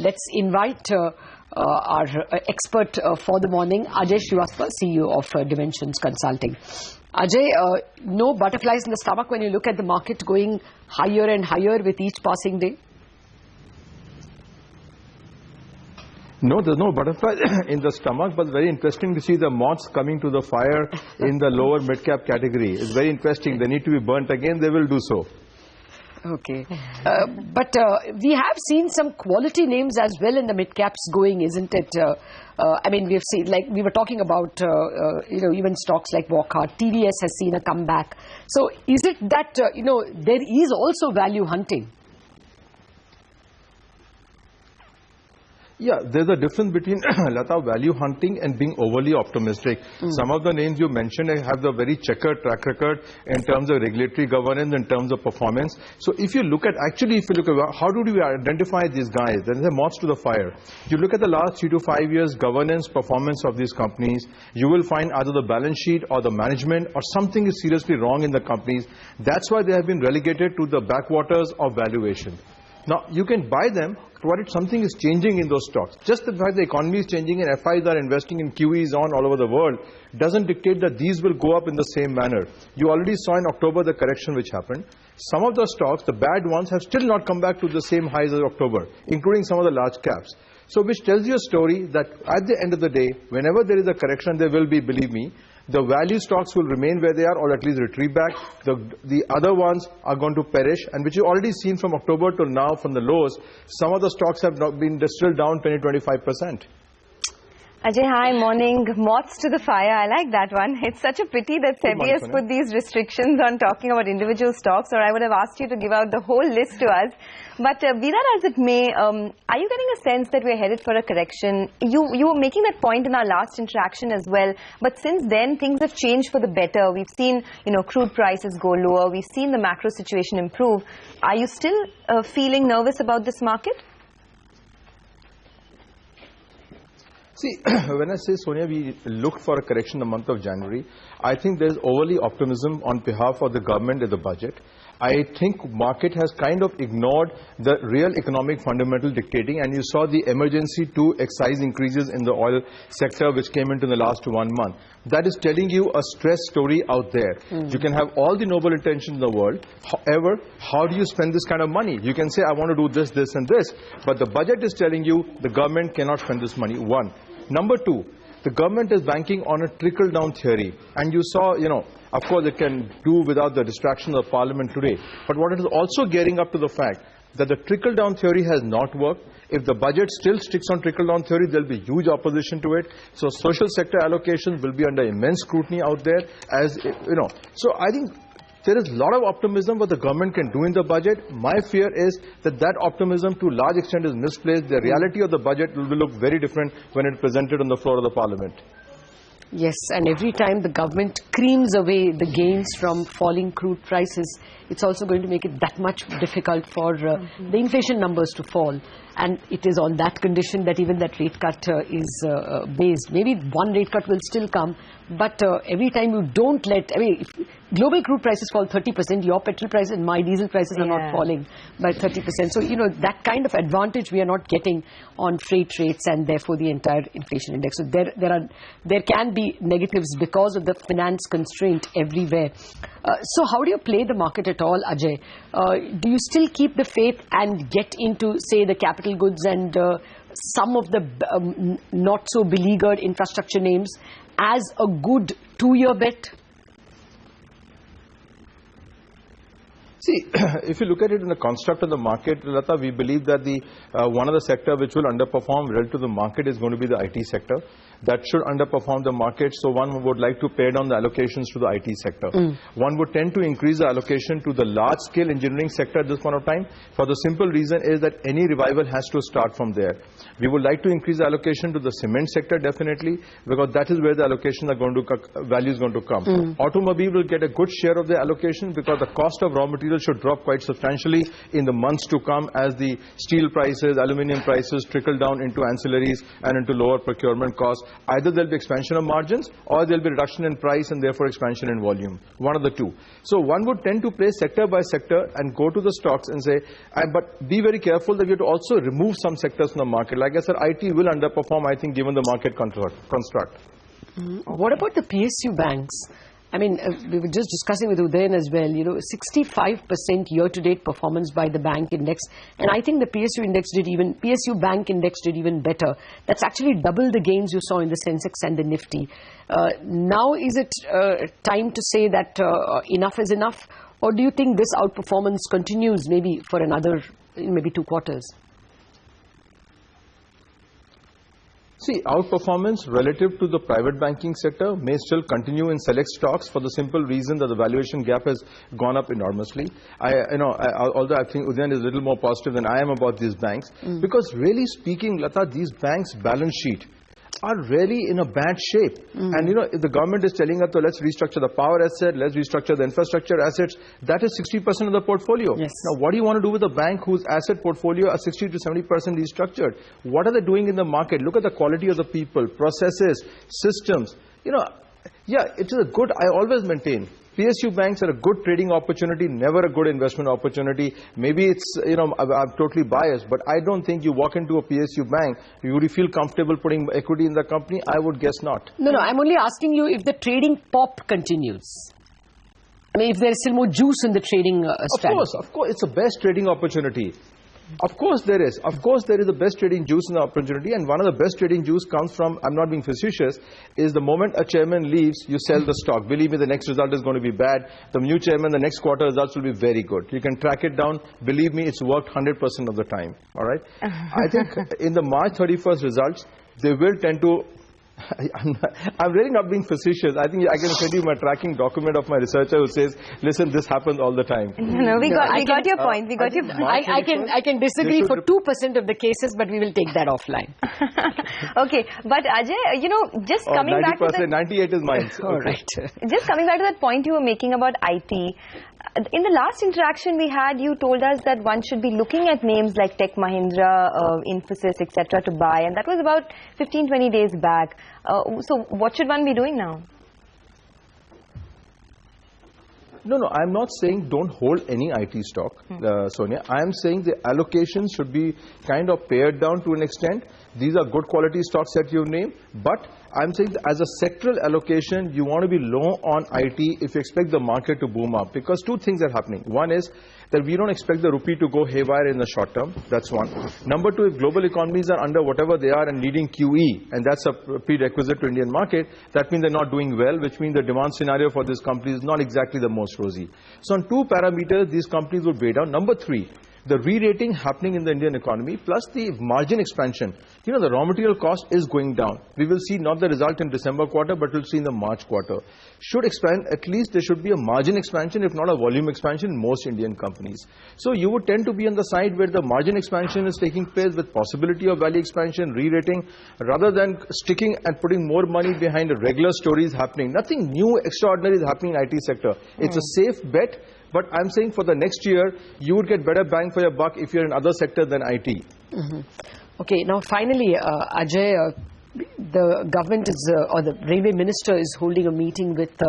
let's invite our expert for the morning, Ajay Srivastava, CEO of Dimensions Consulting. Ajay, no butterflies in the stomach when you look at the market going higher and higher with each passing day? No, there's no butterfly in the stomach, but very interesting to see the moths coming to the fire in the lower mid-cap category. It's very interesting. They need to be burnt again. They will do so. Okay. But we have seen some quality names as well in the mid-caps going, isn't it? I mean, we've seen, like we were talking about, even stocks like Wockhardt, TVS has seen a comeback. So is it that, there is also value hunting? Yeah, there's a difference between Lata, value hunting and being overly optimistic. Some of the names you mentioned have the very checkered track record in terms of regulatory governance, in terms of performance. So if you look at, how do we identify these guys? Then they're moths to the fire. You look at the last 3 to 5 years governance performance of these companies, you will find either the balance sheet or the management or something is seriously wrong in the companies. That's why they have been relegated to the backwaters of valuation. Now, you can buy them, provided something is changing in those stocks. Just the fact the economy is changing and FIs are investing in QEs all over the world doesn't dictate that these will go up in the same manner. You already saw in October the correction which happened. Some of the stocks, the bad ones, have still not come back to the same highs as October, including some of the large caps. So which tells you a story that at the end of the day, whenever there is a correction, there will be, believe me, the value stocks will remain where they are or at least retreat back. The other ones are going to perish, and which you've already seen from October to now from the lows, some of the stocks have not been still down 20-25%. Ajay, hi, morning. Moths to the fire. I like that one. It's such a pity that SEBI has put these restrictions on talking about individual stocks, or I would have asked you to give out the whole list to us. But be that as it may, are you getting a sense that we're headed for a correction? You were making that point in our last interaction as well. But since then, things have changed for the better. We've seen, crude prices go lower. We've seen the macro situation improve. Are you still feeling nervous about this market? See, when I say, Sonia, we looked for a correction in the month of January, I think there's overly optimism on behalf of the government in the budget. I think market has kind of ignored the real economic fundamental dictating, and you saw the emergency 2 excise increases in the oil sector which came into the last 1 month. That is telling you a stress story out there. You can have all the noble intentions in the world. However, how do you spend this kind of money? You can say, I want to do this, this and this. But the budget is telling you the government cannot spend this money. One. Number two, the government is banking on a trickle-down theory. And you saw, of course, it can do without the distraction of Parliament today. But what it is also gearing up to the fact that the trickle-down theory has not worked. If the budget still sticks on trickle-down theory, there will be huge opposition to it. So social sector allocations will be under immense scrutiny out there. So I think there is a lot of optimism what the government can do in the budget. My fear is that that optimism to a large extent is misplaced. The reality of the budget will look very different when it's presented on the floor of the Parliament. Yes, and every time the government creams away the gains from falling crude prices, it's also going to make it that much difficult for the inflation numbers to fall. And it is on that condition that even that rate cut is based. Maybe one rate cut will still come, but every time you don't if global crude prices fall 30%, your petrol prices and my diesel prices are not falling by 30%. So, that kind of advantage we are not getting on freight rates and therefore the entire inflation index. So there can be negatives because of the finance constraint everywhere. So how do you play the market at all, Ajay? Do you still keep the faith and get into, say, the capital goods and some of the not so beleaguered infrastructure names as a good 2-year bet? See, if you look at it in the construct of the market, Lata, we believe that one of the sector which will underperform relative to the market is going to be the IT sector. That should underperform the market, so one would like to pare down the allocations to the IT sector. One would tend to increase the allocation to the large-scale engineering sector at this point of time, for the simple reason is that any revival has to start from there. We would like to increase the allocation to the cement sector definitely, because that is where the allocations are going to, value is going to come. Automobile will get a good share of the allocation because the cost of raw material should drop quite substantially in the months to come as the steel prices, aluminium prices trickle down into ancillaries and into lower procurement costs. either there'll be expansion of margins or there'll be reduction in price and therefore expansion in volume. One of the two. So one would tend to play sector by sector and go to the stocks and say, but be very careful that you have to also remove some sectors from the market. Like I said, IT will underperform, I think, given the market construct. What about the PSU banks? I mean, we were just discussing with Udayan as well, 65% year-to-date performance by the bank index. And I think the PSU bank index did even better. That's actually double the gains you saw in the Sensex and the Nifty. Now is it time to say that enough is enough? Or do you think this outperformance continues maybe for another, maybe 2 quarters? See, outperformance relative to the private banking sector may still continue in select stocks for the simple reason that the valuation gap has gone up enormously. Although I think Udayan is a little more positive than I am about these banks, because really speaking, Lata, these banks' balance sheet are really in a bad shape. And if the government is telling us, let's restructure the power asset, let's restructure the infrastructure assets, that is 60% of the portfolio. Yes. Now, what do you want to do with a bank whose asset portfolio are 60 to 70% restructured? What are they doing in the market? Look at the quality of the people, processes, systems. Yeah, it is a good, I always maintain, PSU banks are a good trading opportunity, never a good investment opportunity. Maybe it's, I'm totally biased, but I don't think you walk into a PSU bank, would you feel comfortable putting equity in the company? I would guess not. No, I'm only asking you if the trading pop continues. I mean, if there is still more juice in the trading strategy. Of course, it's the best trading opportunity. Of course there is. Of course there is the best trading juice in the opportunity, and one of the best trading juice comes from, I'm not being facetious, is the moment a chairman leaves, you sell the stock. Believe me, the next result is going to be bad. The new chairman, the next quarter results will be very good. You can track it down. Believe me, it's worked 100% of the time. All right? I think in the March 31st results, they will tend to... I'm really not being facetious. I think I can send you my tracking document of my researcher who says, listen, this happens all the time. No, we got your point. We got your point. I can disagree for 2% of the cases, but we will take that offline. Okay, but Ajay, just coming back to the... 98 is mine. All right. Just coming back to that point you were making about IT. In the last interaction we had, you told us that one should be looking at names like Tech Mahindra, Infosys, etc. to buy, and that was about 15-20 days back. So what should one be doing now? No, I'm not saying don't hold any IT stock, Sonia. I'm saying the allocation should be kind of pared down to an extent. These are good quality stocks that you name, but I'm saying that as a sectoral allocation, you want to be low on IT if you expect the market to boom up. Because two things are happening. One is that we don't expect the rupee to go haywire in the short term. That's one. Number two, if global economies are under whatever they are and needing QE, and that's a prerequisite to Indian market, that means they're not doing well, which means the demand scenario for this company is not exactly the most rosy. So on two parameters, these companies would weigh down. Number three, the re-rating happening in the Indian economy, plus the margin expansion. The raw material cost is going down. We will see not the result in December quarter, but we'll see in the March quarter. Should expand, at least there should be a margin expansion, if not a volume expansion in most Indian companies. So you would tend to be on the side where the margin expansion is taking place with possibility of value expansion, re-rating, rather than sticking and putting more money behind the regular stories happening. Nothing new, extraordinary is happening in IT sector. It's a safe bet. But I'm saying for the next year, you would get better bang for your buck if you're in other sector than IT. Okay, now finally, Ajay, the government is, or the railway minister is holding a meeting with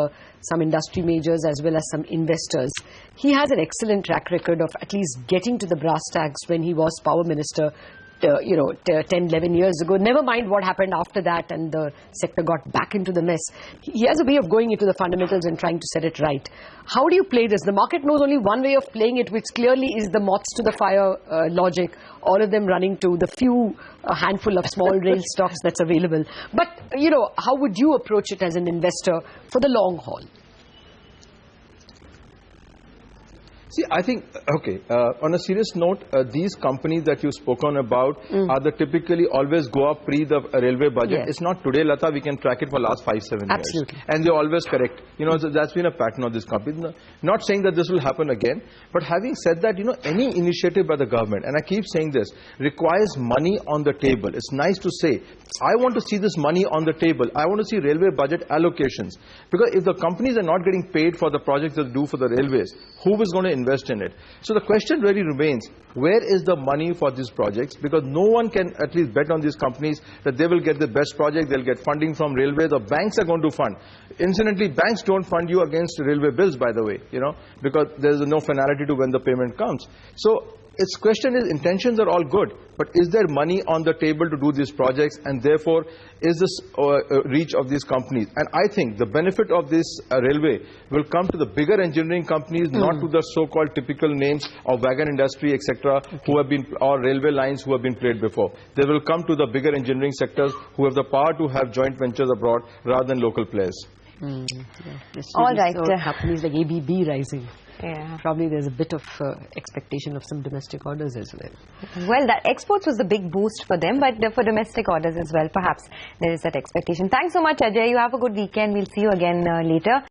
some industry majors as well as some investors. He has an excellent track record of at least getting to the brass tacks when he was power minister. 10, 11 years ago. Never mind what happened after that and the sector got back into the mess. He has a way of going into the fundamentals and trying to set it right. How do you play this? The market knows only one way of playing it, which clearly is the moths to the fire logic, all of them running to the few handful of small rail stocks that's available. But, how would you approach it as an investor for the long haul? See, I think, okay, on a serious note, these companies that you've spoken about are the typically always go up pre the railway budget. Yes. It's not today, Lata, we can track it for last 5-7 years. And they're always correct. So that's been a pattern of this company. Not saying that this will happen again, but having said that, any initiative by the government, and I keep saying this, requires money on the table. It's nice to say, I want to see this money on the table. I want to see railway budget allocations. Because if the companies are not getting paid for the projects they do for the railways, who is going to invest invest in it. So the question really remains, where is the money for these projects? Because no one can at least bet on these companies that they will get the best project, they'll get funding from railways, or banks are going to fund. Incidentally, banks don't fund you against railway bills, by the way, because there's no finality to when the payment comes. So its question is, intentions are all good, but is there money on the table to do these projects, and therefore is this reach of these companies? And I think the benefit of this railway will come to the bigger engineering companies, not to the so-called typical names of wagon industry, etc., who have been, or railway lines who have been played before. They will come to the bigger engineering sectors who have the power to have joint ventures abroad rather than local players. All right. Companies like ABB rising. Yeah. Probably there's a bit of expectation of some domestic orders as well. Well, that exports was the big boost for them, but for domestic orders as well, perhaps there is that expectation. Thanks so much, Ajay. You have a good weekend. We'll see you again later.